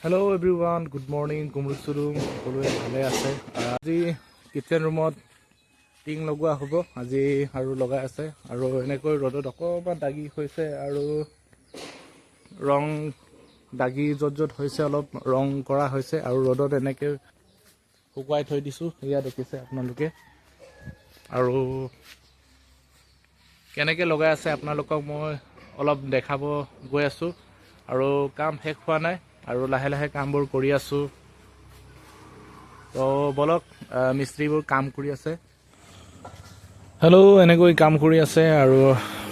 Hello everyone, good morning. Kumrusurum, সকলোৱে ভালে আছে। আজি কিচেন ৰুমত টিং লগোৱা হ'ব। আজি আৰু লগাই আছে আৰু এনেকৈ ৰ'দত অকমান দাগি হৈছে আৰু ৰং দাগি য'ত হৈছে অলপ ৰং কৰা হৈছে আৰু ৰ'দত এনেকৈ শুকুৱাই থৈ দিছোঁ। এয়া দেখিছে আপোনালোকে আৰু কেনেকৈ লগাই আছে আপোনালোকক মই অলপ দেখাব গৈ আছোঁ আৰু কাম শেষ হোৱা নাই আৰু লাহে লাহে কামবোৰ কৰি আছোঁ। তো বলক মিস্ত্ৰীবোৰ কাম কৰি আছে। হেল্ল' এনেকৈ কাম কৰি আছে আৰু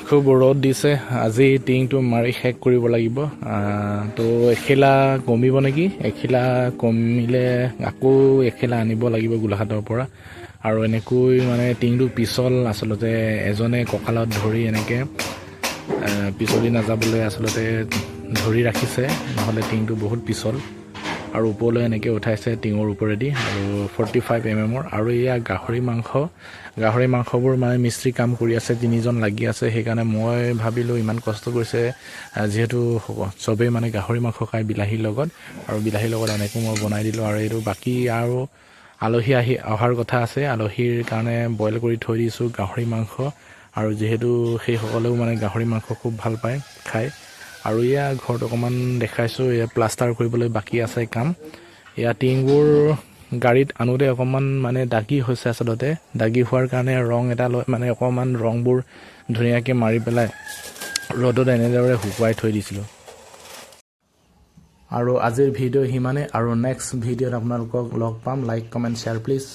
খুব ৰ'দ দিছে। আজি টিংটো মাৰি শেষ কৰিব লাগিব। তো এখিলা কমিব নেকি, এখিলা কমিলে আকৌ এখিলা আনিব লাগিব গোলাঘাটৰ পৰা। আৰু এনেকৈ মানে টিংটো পিছল, আচলতে এজনে কঁকালত ধৰি এনেকৈ পিছলি নাযাবলৈ আচলতে ধৰি ৰাখিছে, নহ'লে টিংটো বহুত পিছল আৰু ওপৰলৈ এনেকৈ উঠাইছে টিঙৰ ওপৰেদি আৰু 45 mm আৰু এয়া গাহৰি মাংসবোৰ মানে মিস্ত্ৰী কাম কৰি আছে, 3জন লাগি আছে। সেইকাৰণে মই ভাবিলোঁ ইমান কষ্ট কৰিছে যিহেতু চবেই মানে গাহৰি মাংস খায় বিলাহীৰ লগত, আৰু বিলাহীৰ লগত এনেকৈ মই বনাই দিলোঁ। আৰু এইটো বাকী আৰু আলহী অহাৰ কথা আছে, আলহীৰ কাৰণে বইল কৰি থৈ দিছোঁ গাহৰি মাংস। আৰু যিহেতু সেইসকলেও মানে গাহৰি মাংস খুব ভাল পায় খায়। আৰু এয়া ঘৰত অকণমান দেখাইছোঁ, এয়া প্লাষ্টাৰ কৰিবলৈ বাকী আছে কাম। এয়া টিংবোৰ গাড়ীত আনোতে অকণমান মানে দাগি হৈছে, আচলতে দাগি হোৱাৰ কাৰণে ৰং এটা লৈ মানে অকণমান ৰংবোৰ ধুনীয়াকৈ মাৰি পেলাই ৰ'দত এনেদৰে শুকুৱাই থৈ দিছিলোঁ। আৰু আজিৰ ভিডিঅ' সিমানে, আৰু নেক্সট ভিডিঅ'ত আপোনালোকক লগ পাম। Like comment share please.